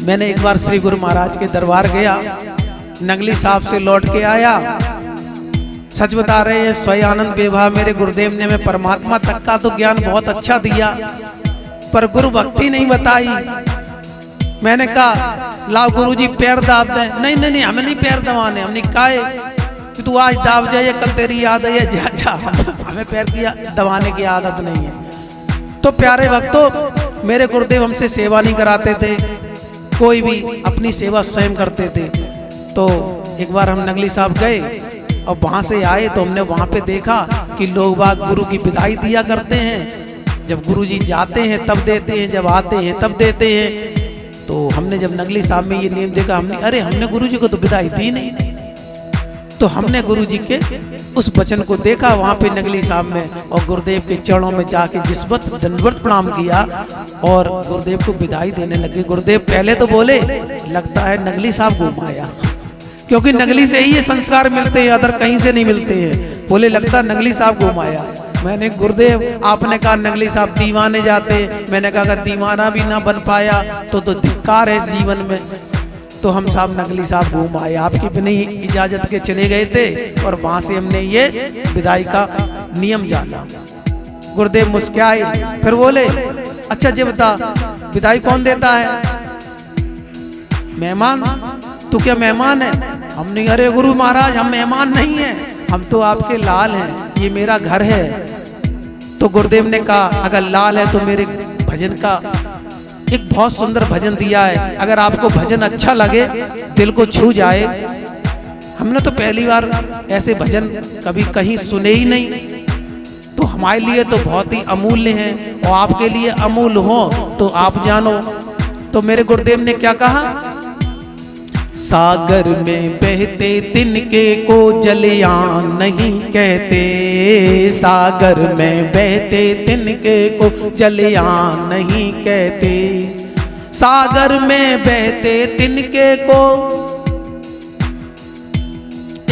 मैंने एक बार श्री गुरु महाराज के दरबार गया, नंगली साहब से लौट के आया। सच बता रहे हैं, स्वयं आनंद विवाह मेरे गुरुदेव ने हमें परमात्मा तक का तो ज्ञान बहुत अच्छा दिया, पर गुरु भक्ति नहीं बताई। मैंने कहा लाओ गुरुजी पैर दाब दे। नहीं नहीं नहीं, हमें नहीं पैर दबाने। हमने कहा कि तू आज दाब जाए, कल तेरी याद है जा जा, हमें पैर की दबाने की आदत नहीं है। तो प्यारे भक्तों, मेरे गुरुदेव हमसे सेवा नहीं कराते थे, कोई भी अपनी सेवा स्वयं करते थे। तो एक बार हम नंगली साहब गए और वहां से आए तो हमने वहां पे देखा कि लोग बाग गुरु की विदाई दिया करते हैं। जब गुरुजी जाते हैं तब देते हैं, जब आते हैं तब देते हैं। तो हमने जब नंगली साहब में ये नियम देखा, हमने गुरुजी को तो विदाई दी नहीं। तो हमने गुरुजी के उस वचन को देखा वहां पे नंगली साहब में, और गुरुदेव के चरणों में जाके जिसवत दंडवत प्रणाम किया और गुरुदेव को विदाई देने लगे। गुरुदेव पहले तो बोले लगता है नंगली साहब घुमाया, क्योंकि नंगली से ही ये संस्कार मिलते हैं, अदर कहीं से नहीं मिलते हैं। बोले लगता नंगली साहब घुमाया। मैंने गुरुदेव आपने कहा नंगली साहब दीवाने जाते, मैंने कहा अगर दीवाना भी ना बन पाया तो धिक्कार है इस जीवन में। तो हम साहब नंगली साहब घूम आए, आपकी बिना इजाजत के चले गए थे और वहां से हमने ये विदाई का नियम जाना। गुरुदेव मुस्कुराए, फिर बोले अच्छा जी बता विदाई कौन देता है? मेहमान। तू क्या मेहमान है? हमने अरे गुरु महाराज हम मेहमान नहीं है, हम तो आपके लाल हैं, ये मेरा घर है। तो गुरुदेव ने कहा अगर लाल है तो मेरे भजन का एक बहुत सुंदर भजन दिया है, अगर आपको भजन अच्छा लगे, दिल को छू जाए। हमने तो पहली बार ऐसे भजन कभी कहीं सुने ही नहीं, तो हमारे लिए तो बहुत ही अमूल्य हैं और आपके लिए अमूल्य हो तो आप जानो। तो मेरे गुरुदेव ने क्या कहा, सागर में बहते तिनके को जलयान नहीं कहते, सागर में बहते तिनके को जलयान नहीं कहते। सागर में बहते तिनके को,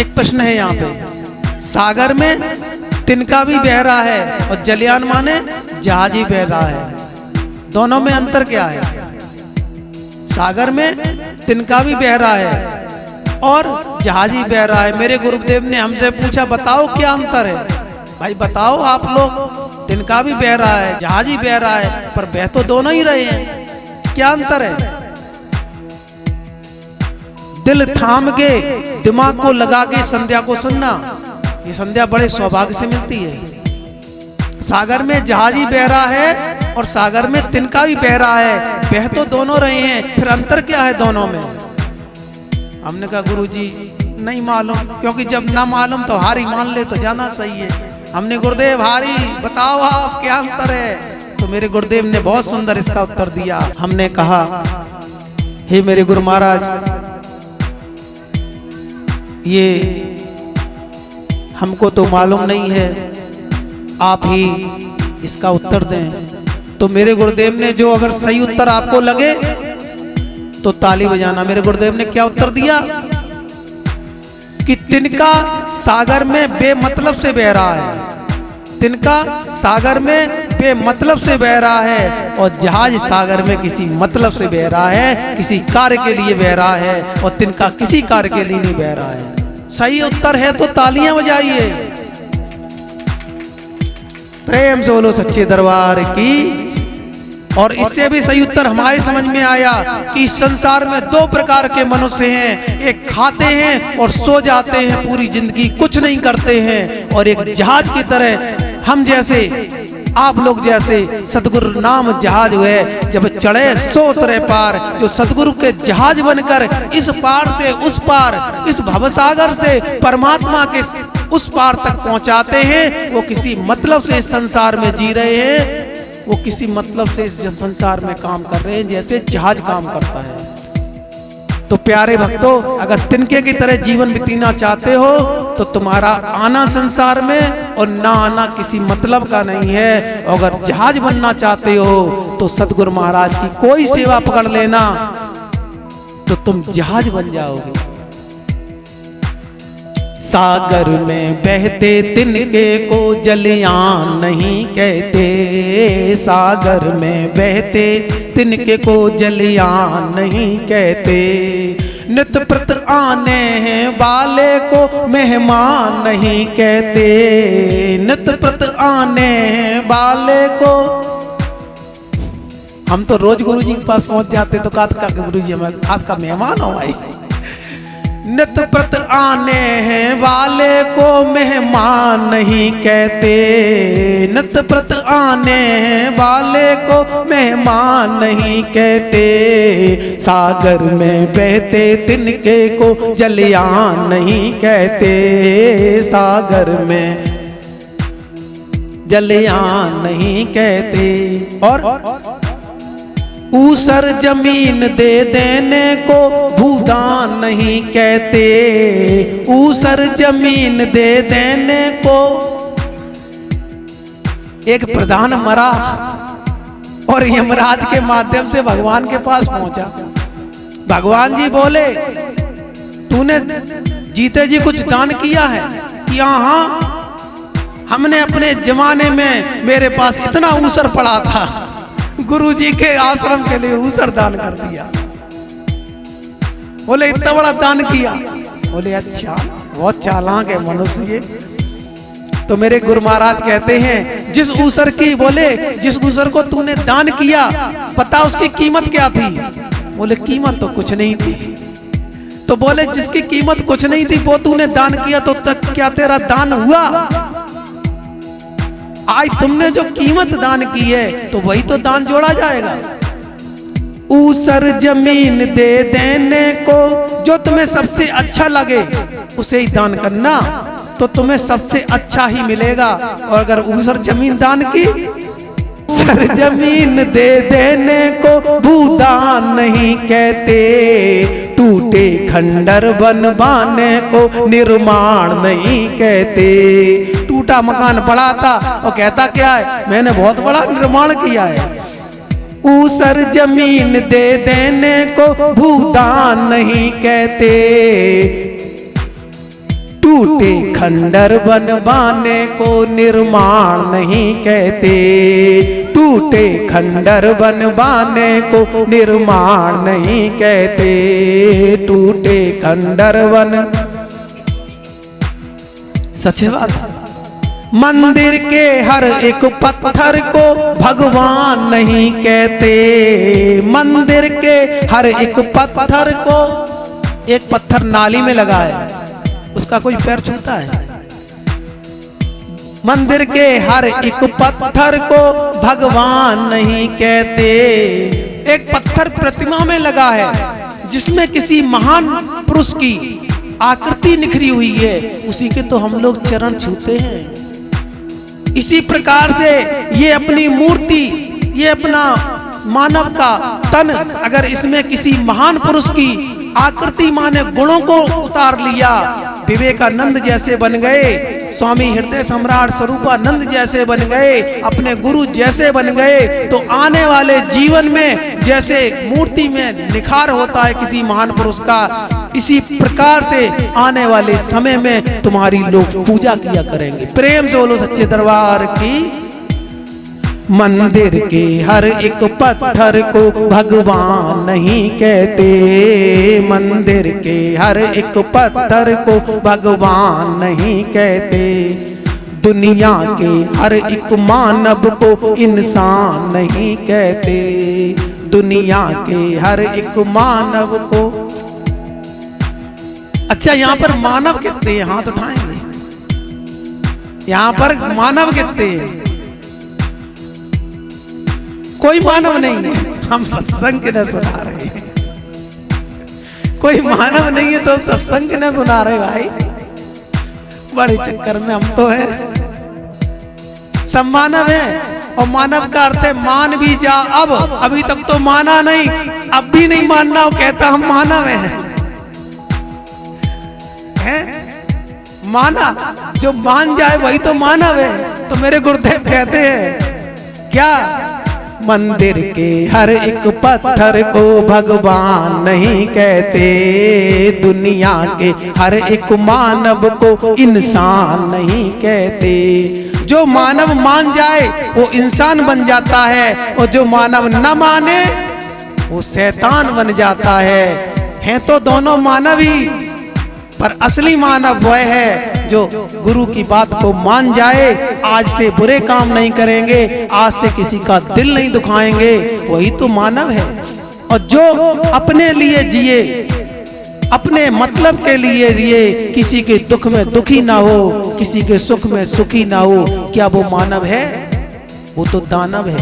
एक प्रश्न है यहाँ पे, सागर में तिनका भी बह रहा है और जलयान माने जहाज ही बह रहा है, दोनों में अंतर क्या है? सागर में तिनका भी बह रहा है और जहाज ही बह रहा है। मेरे गुरुदेव ने हमसे पूछा बताओ क्या अंतर है? भाई बताओ आप लोग, तिनका भी बह रहा है जहाज ही बह रहा है, पर बह तो दोनों ही रहे हैं, क्या अंतर है? दिल थाम के दिमाग को लगा के संध्या को सुनना, ये संध्या बड़े सौभाग्य से मिलती है। सागर में जहाज ही बह रहा है और सागर में तिनका भी बह रहा है, बह तो दोनों रहे हैं, फिर अंतर क्या है दोनों में? हमने कहा गुरुजी नहीं मालूम, क्योंकि जब ना मालूम तो हारी मान ले तो जाना सही है। हमने गुरुदेव हारी बताओ आप क्या अंतर है? तो मेरे गुरुदेव ने बहुत सुंदर इसका उत्तर दिया। हमने कहा हे मेरे गुरु महाराज, ये हमको तो मालूम नहीं है, आप ही इसका उत्तर दें। तो मेरे गुरुदेव ने जो अगर सही उत्तर आपको लगे तो ताली बजाना। मेरे गुरुदेव ने क्या उत्तर दिया कि तिनका सागर में बेमतलब से बह रहा है, तिनका सागर में बेमतलब से बह रहा है और जहाज सागर में किसी मतलब से बह रहा है, किसी कार्य के लिए बह रहा है, और तिनका किसी कार्य के लिए नहीं बह रहा है। सही उत्तर है तो तालियां बजाइए, प्रेम से बोलो सच्चे दरबार की। और इससे भी सही उत्तर हमारे समझ में आया कि इस संसार में दो प्रकार के मनुष्य हैं, एक खाते हैं और सो जाते हैं, पूरी जिंदगी कुछ नहीं करते हैं, और एक जहाज की तरह हम जैसे आप लोग जैसे सतगुरु नाम जहाज हुए, जब चढ़े सो उतरे पार, जो सतगुरु के जहाज बनकर इस पार से उस पार, इस भवसागर से परमात्मा के उस पार तक पहुंचाते हैं, वो किसी मतलब से इस संसार में जी रहे हैं, वो किसी मतलब से इस संसार में काम कर रहे हैं जैसे जहाज काम करता है। तो प्यारे भक्तों, अगर तिनके की तरह जीवन बिताना चाहते हो तो तुम्हारा आना संसार में और ना आना किसी मतलब का नहीं है। और अगर जहाज बनना चाहते हो तो सतगुरु महाराज की कोई सेवा पकड़ लेना तो तुम जहाज बन जाओगे। सागर में बहते तिनके को जलयान नहीं कहते। सागर में बहते तिनके को जलयान नहीं कहते। नित प्रत आने हैं वाले को मेहमान नहीं कहते। नित प्रत आने हैं वाले को, हम तो रोज गुरु जी के पास पहुंच जाते तो कहा गुरु जी मैं आपका मेहमान हूं भाई। नित प्रत आने हैं वाले को मेहमान नहीं कहते। नित प्रत आने हैं वाले को मेहमान नहीं कहते। सागर में बहते तिनके को जलयान नहीं कहते। सागर में जलयान नहीं कहते। और ऊसर जमीन दे देने को भूदान नहीं कहते। ऊसर जमीन दे देने को, एक प्रधान मरा और यमराज के माध्यम से भगवान के पास पहुंचा। भगवान जी बोले तूने जीते जी कुछ दान किया है? कि हाँ, हमने अपने जमाने में मेरे पास इतना ऊसर पड़ा था, गुरु जी के आश्रम के लिए ऊसर दान कर दिया। बोले इतना बड़ा दान किया? बोले अच्छा, बहुत चालाक है मनुष्य ये। तो मेरे गुरु महाराज कहते हैं जिस ऊसर की, बोले जिस ऊसर को तूने दान किया पता उसकी कीमत क्या थी? बोले कीमत तो कुछ नहीं थी। तो बोले जिसकी कीमत कुछ नहीं थी वो तूने दान किया तो तक क्या तेरा दान हुआ? आज तुमने जो कीमत दान की है तो वही तो दान जोड़ा जाएगा। ऊसर जमीन दे देने को, जो तुम्हें सबसे अच्छा लगे उसे ही दान करना तो तुम्हें सबसे अच्छा ही मिलेगा। और अगर ऊसर जमीन दान की, सर जमीन दे देने को भूदान नहीं कहते। टूटे खंडर बनवाने को निर्माण नहीं कहते। टूटा मकान पड़ा था और कहता क्या है? मैंने बहुत बड़ा निर्माण किया है। ऊसर जमीन दे देने को भूदान नहीं कहते। टूटे खंडर बनवाने को निर्माण नहीं कहते। टूटे खंडर बनवाने को निर्माण नहीं कहते। टूटे खंडर बन, सच बात। मंदिर के हर एक पत्थर को भगवान नहीं कहते। मंदिर के हर एक पत्थर को, एक पत्थर नाली में लगा है उसका कोई पैर छूता है? मंदिर के हर एक पत्थर को भगवान नहीं कहते। एक पत्थर प्रतिमा में लगा है जिसमें किसी महान पुरुष की आकृति निखरी हुई है, उसी के तो हम लोग चरण छूते हैं। इसी प्रकार से ये अपनी मूर्ति, ये अपना मानव का तन, अगर इसमें किसी महान पुरुष की आकृति माने गुणों को उतार लिया, विवेकानंद जैसे बन गए, स्वामी हृदय सम्राट स्वरूपानंद जैसे बन गए, अपने गुरु जैसे बन गए, तो आने वाले जीवन में जैसे मूर्ति में निखार होता है किसी महान पुरुष का, इसी प्रकार से आने वाले समय में तुम्हारी लोग पूजा किया करेंगे। प्रेम से बोलो सच्चे दरबार की। मंदिर के हर एक पत्थर को भगवान नहीं कहते। मंदिर के हर एक पत्थर को भगवान नहीं कहते। दुनिया के हर एक मानव को इंसान नहीं कहते। दुनिया के हर एक मानव को, अच्छा यहाँ पर मानव कितने हैं? हाथ उठाएंगे। यहाँ पर मानव कितने हैं? कोई मानव नहीं है। हम सत्संग न सुना रहे हैं। कोई मानव नहीं है तो सत्संग न सुना रहे भाई। बड़े चक्कर में हम तो हैं। सब मानव है और मानव का अर्थ है मान भी जा। अब अभी तक तो माना नहीं, अब भी नहीं मानना, वो कहता हम मानव हैं। माना, जो मान जाए वही तो मानव है। तो मेरे गुरुदेव कहते हैं क्या? मंदिर के हर एक पत्थर को भगवान नहीं कहते, दुनिया के हर एक मानव को इंसान नहीं कहते। जो मानव मान जाए वो इंसान बन जाता है, और जो मानव न माने वो शैतान बन जाता है। हैं तो दोनों मानव ही, पर असली मानव वह है जो गुरु की बात को मान जाए, आज से बुरे काम नहीं करेंगे, आज से किसी का दिल नहीं दुखाएंगे, वही तो मानव है। और जो अपने लिए जिए, अपने मतलब के लिए जिए, किसी के दुख में दुखी ना हो, किसी के सुख में सुखी ना हो, क्या वो मानव है? वो तो दानव है।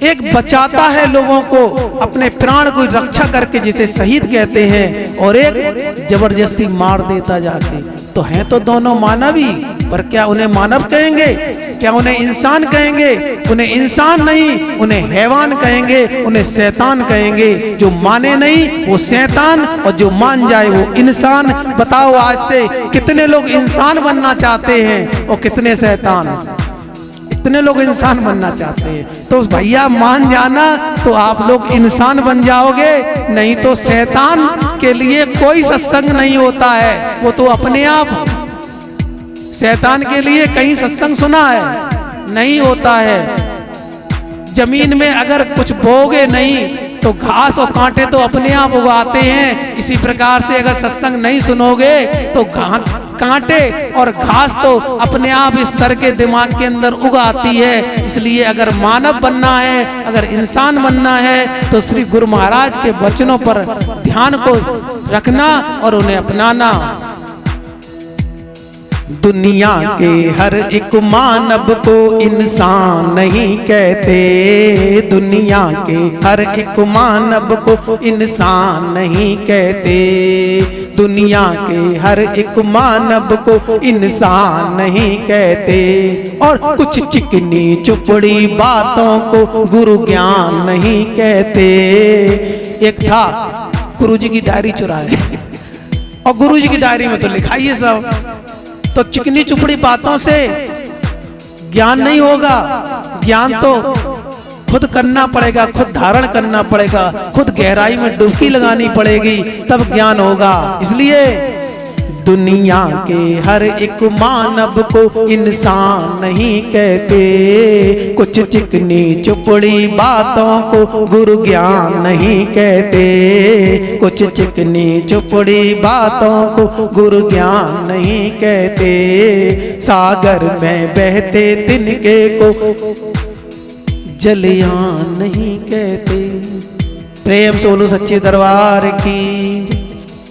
एक बचाता है लोगों को, अपने प्राण को रक्षा करके जिसे शहीद कहते हैं, और एक जबरदस्ती मार देता जाके। तो हैं तो दोनों मानव ही, पर क्या उन्हें मानव कहेंगे? क्या उन्हें इंसान कहेंगे? उन्हें इंसान नहीं, उन्हें हैवान कहेंगे, उन्हें शैतान कहेंगे। जो माने नहीं वो शैतान, और जो मान जाए वो इंसान। बताओ आज से कितने लोग इंसान बनना चाहते हैं और कितने शैतान? कितने लोग इंसान बनना चाहते हैं। तो भैया मान जाना, तो आप लोग इंसान बन जाओगे, नहीं तो शैतान के लिए कोई सत्संग नहीं होता है, वो तो अपने आप। शैतान के लिए कहीं सत्संग सुना है? नहीं होता है। जमीन में अगर कुछ बोगे नहीं तो घास और कांटे तो अपने आप उगाते हैं। इसी प्रकार से अगर सत्संग नहीं सुनोगे तो कांटे और घास तो अपने आप इस सर के दिमाग के अंदर उगाती है। इसलिए अगर मानव बनना है, अगर इंसान बनना है, तो श्री गुरु महाराज के वचनों पर ध्यान को रखना और उन्हें अपनाना। दुनिया के हर एक मानव को इंसान नहीं कहते, दुनिया के हर एक मानव को इंसान नहीं कहते, दुनिया के हर एक मानव को इंसान नहीं कहते। और कुछ चिकनी चुपड़ी बातों को गुरु ज्ञान नहीं कहते। एक था, गुरुजी की डायरी चुराए, और गुरुजी की डायरी में तो लिखा ये सब। तो चिकनी चुपड़ी बातों से ज्ञान नहीं होगा। ज्ञान तो खुद करना पड़ेगा, खुद धारण करना पड़ेगा, खुद गहराई में डुबकी लगानी पड़ेगी, तब ज्ञान होगा। इसलिए दुनिया के हर एक मानव को इंसान नहीं कहते, कुछ चिकनी चुपड़ी बातों को गुरु ज्ञान नहीं कहते, कुछ चिकनी चुपड़ी बातों को गुरु ज्ञान नहीं कहते। सागर में बहते तिनके को जलयान नहीं कहते। प्रेम सोनू सच्चे दरबार की।